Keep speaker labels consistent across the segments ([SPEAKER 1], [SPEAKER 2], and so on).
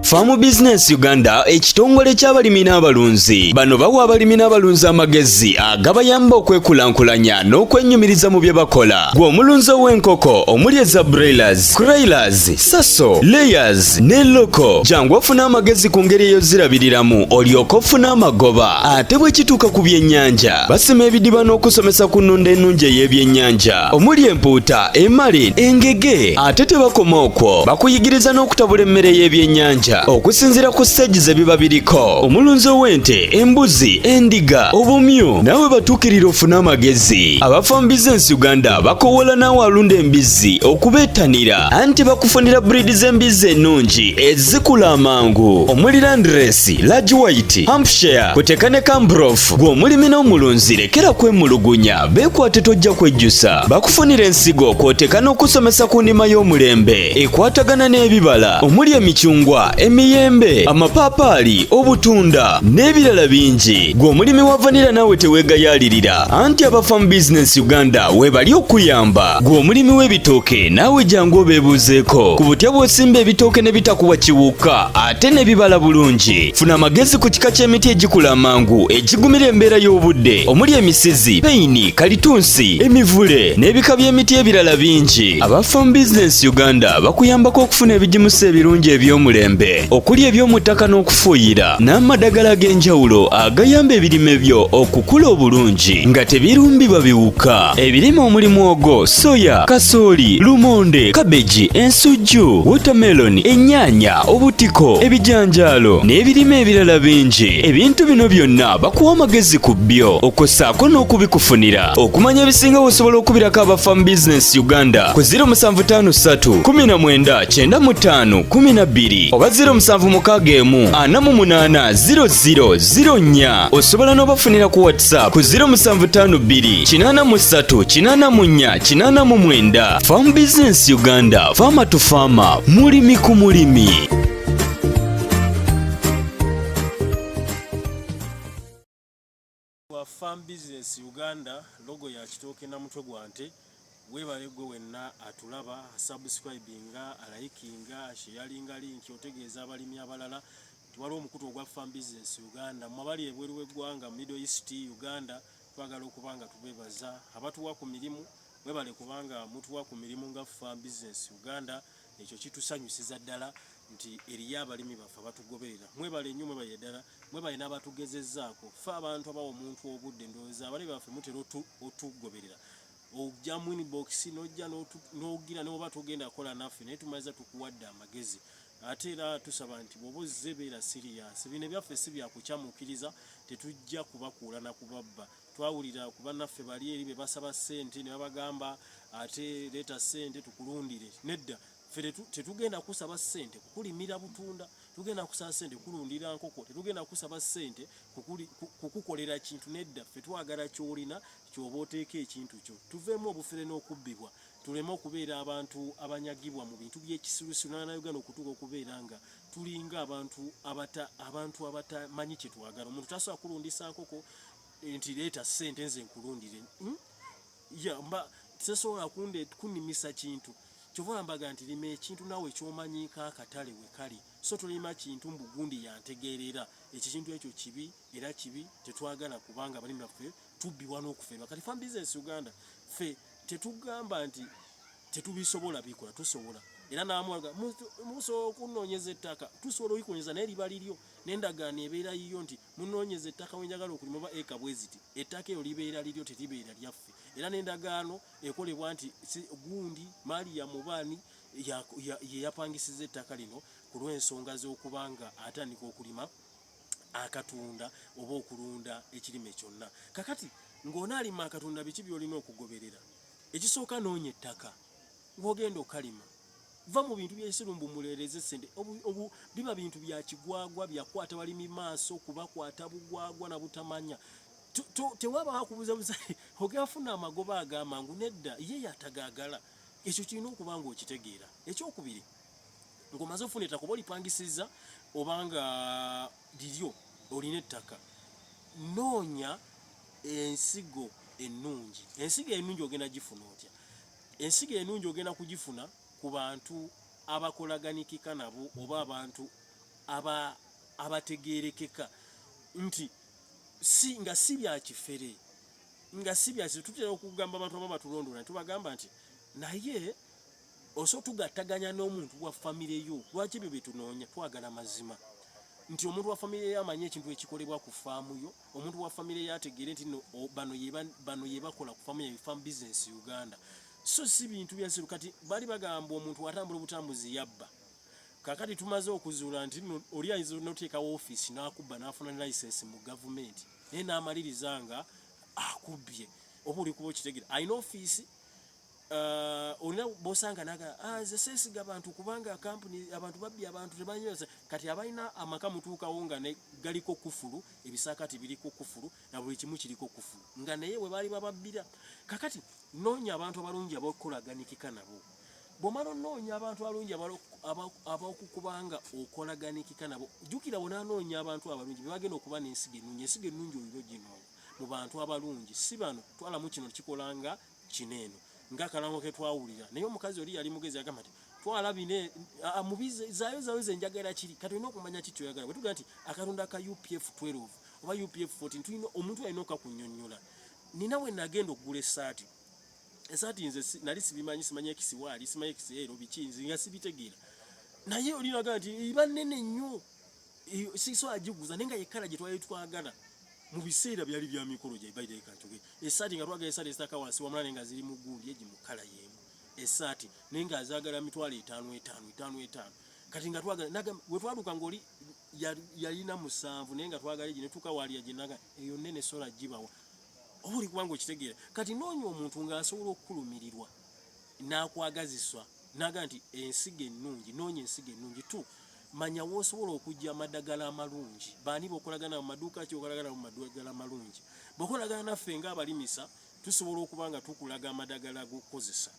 [SPEAKER 1] Farm Business Uganda ekitongole ky'abalimi n'abalunzi bano bawa abalimi n'abalunzi amagezi agabayamba okwekulankulanya n'okwenyumiriza mu bye bakola. Gwe omulunzi w'enkoko omuli eza broilers, crailers, saso, layers ne loko jangu ofuna amagezi ku ngeri ey'ozirabiriramu olyoke ofune amagoba. Ate bwe kituuka ku byennyanja basima ebidiba n'okusomesa ku nnunda ennungi ey'ebyennyanja omuli empuuta, emali, engege. Ate tebakoma okwo bakuyigiriza n'okutabula emmere y'ebyennyanja okusinziira ku stage ze biba biriko. Omulunzi w'ente, embuzi, endiga, obumyu nawe batuukirira ofuna amagezi. Aba Farm Business Uganda bakowola naawe alunda embizzi okubeetanira anti bakufunira breed z'embizzi ennungi ezikula amangu omuli Landrace, Large White, Hampshire kuteeka ne Cambrough. Gwe omulimi n'omulunzi lekera kwemulugunya beekwate tojja kwejjusa. Bakufunira ensigo kw'oteeka n'okusomesa ku ndima y'omulembe ekwatagana n'ebibala omuli emicungwa, emiyembe, amapaapaali, obutunda n'ebirala bingi. Gwe omulimi wa vanilla naawe teweegayaalirira anti aba Farm Business Uganda webali okuyamba. Gwe omulimi w'ebitooke naawe jangu obeebuuzeeko ku butya bw'osimba ebitooke ne bitakuwa kiwuka ate ne bibala bulungi. Funa amagezi ku kika ky'emiti egikula amangu egigumira embeera y'obudde omuli emisizi, peyini, kalitunsi, emivule n'ebika by'emiti ebirala bingi. Aba Farm Business Uganda bakuyambako okufuna ebigimusa ebirungi eby'omulembe okuli eby'omu ttaka n'okufuuyira n'amadagala ag'enjawulo agayamba ebirime byo okukula obulungi nga tebirumbibwa biwuka. Ebirime omuli mwogo, soya, kasooli, lumonde, kabeji, ensujju, watermelon, ennyaanya, obutiko, ebijanjaalo n'ebirime ebirala bingi. Ebintu bino byonna bakuwa amagezi ku byo okossaako n'okubikufunira. Okumanya ebisinga osobola okubirako aba Farm Business Uganda ku 0753 19 95 12 oba 0761 48 0004. Osobola n'obafunira ku WhatsApp ku 0752 83 84 89. Farm Business Uganda, farmer to farmer, mulimi ku mulimi.
[SPEAKER 2] Farm Business Uganda logo ya kitooke na mutwe gwante webale gwe wenna atulaba subscribinga alikinga sharinga link otegeeza abalimi abalala twali omukutu ogwa Farm Business Uganda mwabali ebweru w'eggwanga Middle East Uganda twagala okubanga tubebaza abatuwa ku mirimu webale kubanga mutuwa ku mirimu nga Farm Business Uganda ekyo kitusanyusiza ddala nti eriya abalimi bafa batugoberera mwebale nnyo mwebale ddala mwebale n'abatugezezzaako fa abantu abawo omuntu obudde ndowooza abalimu baffe mutera otugoberera ojja mu inbox n'ojja n'ogira n'oba tugenda kola naffe naye tumaliza tukuwadde amagezi ate era tusaba nti bw'oba ozze beera serious bino byaffe si byakukyamukiriza tetujja kubakuula na kubabba twawulira kuba naffe bali eri be basaba ssente ne babagamba ate leeta ssente tukulundire nedda fere tetugenda kusaba ssente kukulimira butunda tugenda kusaba ssente kulundira nkoko tetugenda kusaba ssente kukukolera kintu nedda fe twagala kyolina kyoba oteeka ekintu kyo tuveemu obufere n'okubbibwa tuleme okubeera abantu abanyagibwa mu bintu by'ekisirusiru na Uganda okutuuka okubeera nga tulinga abantu abatamanyi kye twagala. Omuntu tasobola kulundisa nkoko nti leeta ssente nze nkulundire mba tesobola kunnimisa kintu kyova mbaga nti lima ekintu nawe ky'omanyika akatale we kali so tulima kintu mbugundi yantegeerera ekintu ekyo kibi era kibi tetwagala kubanga abalimi baffe tubbiwa n'okuferwa. Kati Farm Business Uganda ffe tetugamba nti tetubisobola bikola tusobola era namwaga musobola okunoonyeza ettaka tusobola okukonyeza naye liba liryo n'endagaano ebeera yiyo nti munoonyeza ettaka wenjagala okulima oba eka bweziti ettaka eyo libeera liryo teribeera lyaffe era n'endagaano ekolebwa nti gundi maali ya mubaani ye yapangisiza ettaka lino ku lw'ensonga z'okubanga atandika okulima akatunda oba okulunda ekirime kyonna. Kakati ng'onaalima akatunda biki by'olina okugoberera? Ekisooka noonya ettaka ng'ogenda okalima va mu bintu by'esirumbu mulereze ssente biba bintu bya kigwagwa byakwata balimi maaso kubakwata bugwagwa na butamanya tewaba hakubuza buzayi ogafuna amagoba agamangu nedda ye yatagagala ekyo kirina okuba nga okitegeera. Ekyokubiri ng'omaze ofuna ettaka oba olipangisiza obanga liryo olina ettaka noonya ensigo ennungi. Ensigo ennungi ogenda gifuna otya? Ensigo ennungi ogenda kugifuna ku bantu abakolaganikika nabo oba abantu abategeerekeka nti nga si bya kifere nga si bya tutera okugamba abantu abamu batulondola tubagamba nti naye oso tugattaganya n'omuntu wa famire yo lwaki ebyo byetunoonya twagala mazima nti omuntu wa famire yo amanye ekintu ekikolebwa ku faamu yo omuntu wa famire yo ategeere nti bano ye bakola ku faamu ya farm business Uganda so si bintu byansiru kati bali bagamba omuntu watambula obutambuzi yabba kakati tumaze okuzuula nti oli ayinza n'oteekawo office n'akubba n'afuna license mu gavumenti naye n'amaliriza nga akubye oba oli kuba okitegeera ayina office olina bosanga naga ze sesiga abantu kubanga company abantu babbi abantu tebanyoza kati abalina amaka mutuukawo nga ne galiko kufulu ebisakati biriko kufulu na buli kimu kiriko kufulu nga naye we bali bababbira kakati noonya abantu abalungi abakolaganikika nabo bomalo noonya abantu abalungi abakukubanga okolaganikika nabo jukira bona noonya abantu abalungi bebagenda okuba n'ensigo ennungi oyo ginoonya mu bantu abalungi si bano twalamu kino kikolanga kineeno nga kalango ke twawulira naye omukazi oli yali mugezi agamba nti twala bine mubize zayo zenjagala kiri kati olina okumanya kiti oyagala bwe tugaa nti akatonda ka UPF 12 oba UPF 14 tulina omuntu alina okakunnyonnyola nina we nagenda okugula esaati nze nali simanyi ekisiwaali simanyi ekisiero bikinzi nga sibitegeera naye oli nagaa nti iba nnene nnyo siso agiguza naye nga yekala gye twali twagala mu biseera byali bya mikolo gye bayita ekanchoge esaati nga twagala esaati esitaka wansi wamala nga ziri mu gundi egi mu kala yemu esaati naye nga azagala mitwalo 5 kati nga twagala we twaluka ng'oli yalina 7 naye nga twagala egi ne tukawaalira gye naga eyo nnene sola gibawa oba oli kubanga okitegeera kati noonya omuntu ng'asobola okukulumirirwa n'akwagaziswa naga nti ensigo ennungi noonya ensigo ennungi tu manya wosobola okujja amadagala amalungi baani bokolagana mu maduuka ki okolagana mu madagala amalungi bokolagana naffe ng'abalimisa tusobola okuba nga tukulaga amadagala g'okukozesa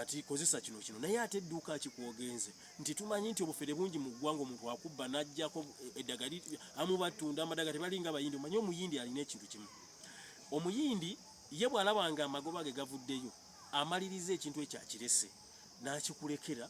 [SPEAKER 2] ati kozesa kino naye ate edduuka kikwogenze nti tumanyi nti obufere bungi mu ggwanga omuntu akubba n'ajjako eddagali amu batunda amadagala tebalinga abayindi omanyi omuyindi alina ekintu kimu omuyindi ye bw'alabanga amagoba ge gavuddeyo amaliriza ekintu ekyakirese n'akikulekera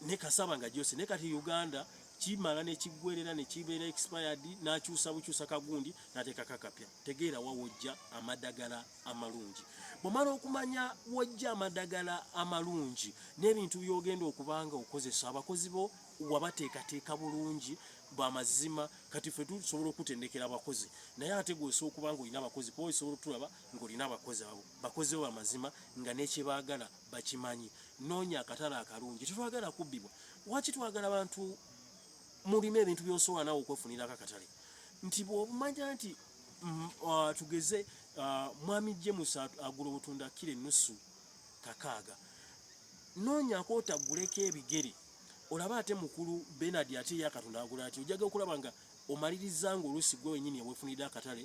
[SPEAKER 2] ne kasaba nga gyose ne kati Uganda kimala ne kiggwerera ne kibeera expired n'akyusa bukyusa kagundi n'ateeka kakapya tegeera wawojja amadagala amalungi bw'omala okumanya wojja amadagala amalungi n'ebintu by'ogenda okubanga okozesa abakozi bo wabateekateeka bulungi bw'amazima kati ffe tusobola okutendekera abakozi naye ate gweosobola okubanga olina abakozi kuba osobola otulaba ng'olina abakozi abo bakozi bo amazima nga n'ekyebaagala bakimanyi noonya akatale akalungi tetwagala kubbibwa waki twagala abantu mulimu ebintu by'osobola nawe okwefunirako akatale nti bw'omanya nti tugeze mwami James agula obutunda kilo ennusu 6 noonyako otaguleko ebigere olaba ate mukulu Bernard ate yakatunda agula ati ojaga okulaba nga omaliriza ng'oluusi gwe wenyini yawefunira akatale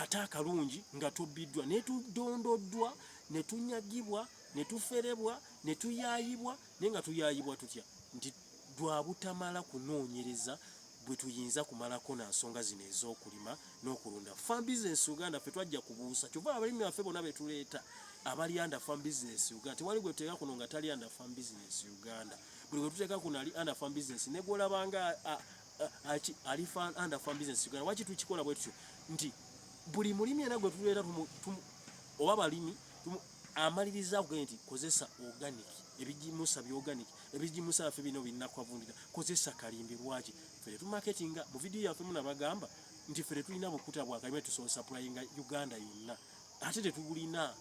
[SPEAKER 2] ate akalungi nga tobbiddwa ne tudondoddwa ne tunyagibwa ne tuferebwa ne tuyaayibwa naye nga tuyaayibwa tutya nti dwabutamala kunoonyereza bwe tuyinza kumalako na nsonga zino ez'okulima n'okulunda farm business Uganda ffe twajja kubuusa kyova abalimi baffe bonna betuleeta abali under farm business Uganda tewali gwe tuteeka kuno nga tali under farm business Uganda buli gwe tuteeka kuno ali under farm business ne gwolabanga ali under farm business Uganda waki tukikola bwe tutyo nti buli mulimi era gwe tuleeta oba balimi amaliriza kugenda nti kozesa organic ebijimusa byoganic ebijimusa yaffe bino binnakwavundira kozesa kalimbi lwaki ffe tumarketinga mu video yaffe munabagamba nti ffe tulina bukuta bwa kalime tusobola supplyinga Uganda yonna ate tetubulina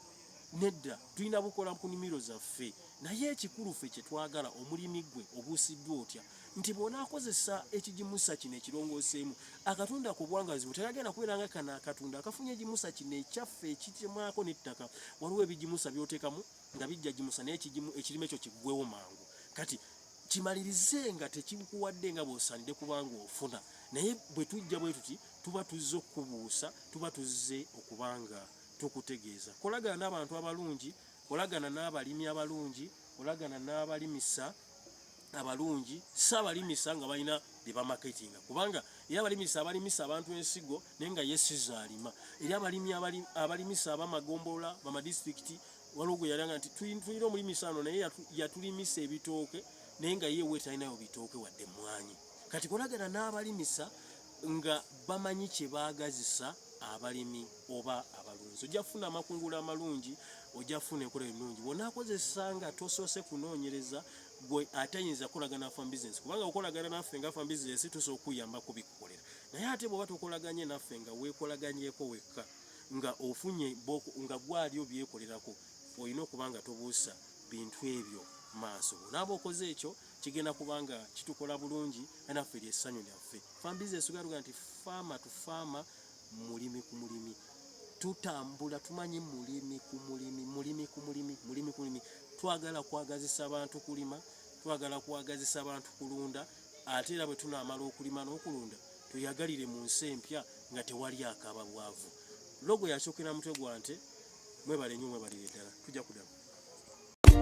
[SPEAKER 2] nedda tulina bukola ku nimiro zaffe naye ekikulu ffe kye twagala omulimi gwe obuusiddwa otya nti bw'ona akozesa ekijimusa kino ekirongooseemu akatunda ku bwangazi butegagenda kubeeranga kana akatunda akafunye ekijimusa kino ekyaffe ekitemwako n'ettaka waliwo ebijimusa by'oteekamu nga bijja jimusa naye ekirime ekyo kiggwewo mangu kati kimalirize nga tekikuwadde nga bw'osaanidde kubanga ofuna naye bwe tujja bwe tuti tuba tuzze okubuusa tuba tuzze okubanga tukutegeeza kolagana n'abantu abalungi kolagana n'abalimi abalungi kolagana n'abalimisa abalungi saabalimisa nga balina bye bamaketinga kubanga era abalimisa abantu ensigo naye nga yesiza alima era abalimisa abamagombola bamadisitulikiti waliwo gwe yalanga nti tulina omulimisa ano naye yatulimisa ebitooke naye nga yewe talinayo bitooke wadde mwanyi kati kolagana n'abalimisa nga bamanyi kye baagazisa abalimi oba abalunzi. Ojja kufuna amakungula amalungi, ojja kufuna enkola ennungi bw'onaakozesa nga tosoose kunoonyereza gwe atayinza kolagana farm business, kubanga okolagana naffe nga farm business tusobola okuyamba kubikukolera, naye ate bw'oba tokolaganye naffe nga weekolaganyeeko wekka nga ofunye nga gwali obyekolerako, olina okuba nga tobuusa bintu ebyo maaso. Naaba okoze ekyo kigenda kubanga kitukola bulungi naffe lyessanyu lyaffe. Farm business ugaluga nti farmer to farmer, mulimi ku mulimi, tutambula tumanyi mulimi ku mulimi, mulimi ku mulimi, mulimi ku mulimi. Twagala kwagazisa abantu kulima, twagala kwagazisa abantu kulunda, ate era bwe tunaamala okulima n'okulunda tuyagalire mu nsi empya nga tewali akaaba bwavu. Logo yakyokera mutwe gwa nte, mwebale nnyo mwebalire ddala, tujja kuddamu.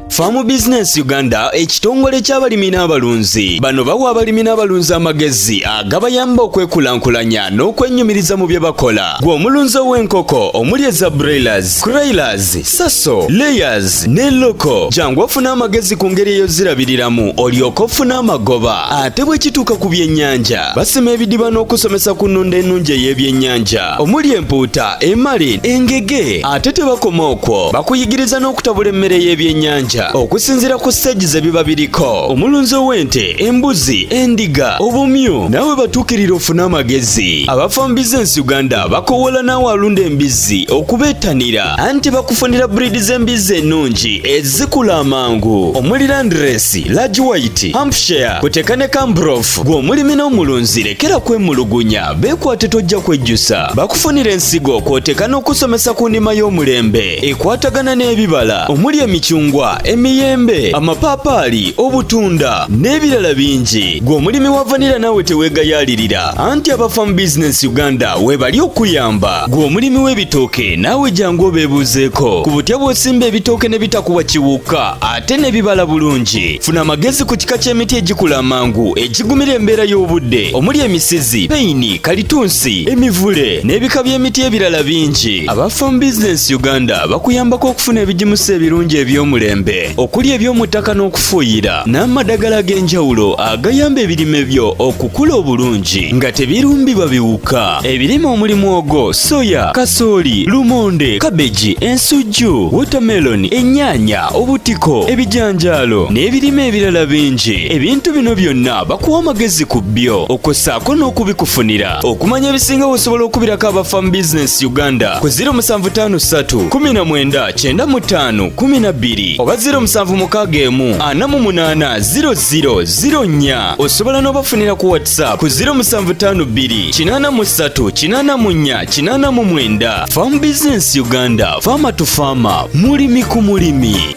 [SPEAKER 1] Farm Business Uganda, ekitongole ky'abalimi n'abalunzi. Bano bawa abalimi n'abalunzi amagezi agabayamba okwekulankulanya n'okwennyumiriza mu bye bakola. Gwe omulunzi ow'enkoko omuli eza broilers, crailers, saso, layers ne loko. Jangu ofuna amagezi ku ngeri ey'ozirabiriramu olyoke ofune amagoba. Ate bwe kituuka ku byennyanja, basima ebidiba n'okusomesa ku nnunda ennungi ey'ebyennyanja omuli empuuta, emali, engege. Ate tebakoma okwo, bakuyigiriza n'okutabula emmere y'ebyennyanja okusinzira ku stage ze biba biriko. Omulunzi ow'ente, embuzi, endiga, obumyu, nawe batuukirira ofuna amagezi. Aba Farm Business Uganda bakowola naawe alunda embizzi okubeetanira, anti bakufunira breed z'embizzi ennungi ezikula amangu omuli Landrace, Large White, Hampshire, kuteka ne Cambrough. Gwe omulimi n'omulunzi lekera kwemulugunya, beekwate tojja kwejjusa. Bakufunira ensigo kwoteka n'okusomesa ku ndima y'omulembe ekwatagana n'ebibala omuli emicungwa, emiyembe, amapaapaali, obutunda n'ebirala bingi. Gwe omulimi wa vanilla naawe teweegayaalirira, anti aba Farm Business Uganda webali okuyamba. Gwe omulimi w'ebitooke naawe jangu obeebuuzeeko ku butya bw'osimba ebitooke ne bitakuwa kiwuka ate ne bibala bulungi. Funa amagezi ku kika ky'emiti egikula amangu egigumira embeera y'obudde omuli emisizi, peyini, kalitunsi, emivule n'ebika by'emiti ebirala bingi. Aba Farm Business Uganda bakuyambako okufuna ebigimusa ebirungi eby'omulembe okuli eby'omu ttaka n'okufuuyira n'amadagala ag'enjawulo agayamba ebirime byo okukula obulungi nga tebirumbibwa biwuka. Ebirime omuli mwogo, soya, kasooli, lumonde, kabeji, ensujju, watermelon, ennyaanya, obutiko, ebijanjaalo n'ebirime ebirala bingi. Ebintu bino byonna bakuwa amagezi ku byo okossaako n'okubikufunira. Okumanya ebisinga osobola okubirako aba Farm Business Uganda ku 0753 19 95 12 oba 0761480004. osobola n'obafunira ku WhatsApp ku 0752 83 84 89. Farm Business Uganda, farmer to farmer, mulimi ku mulimi.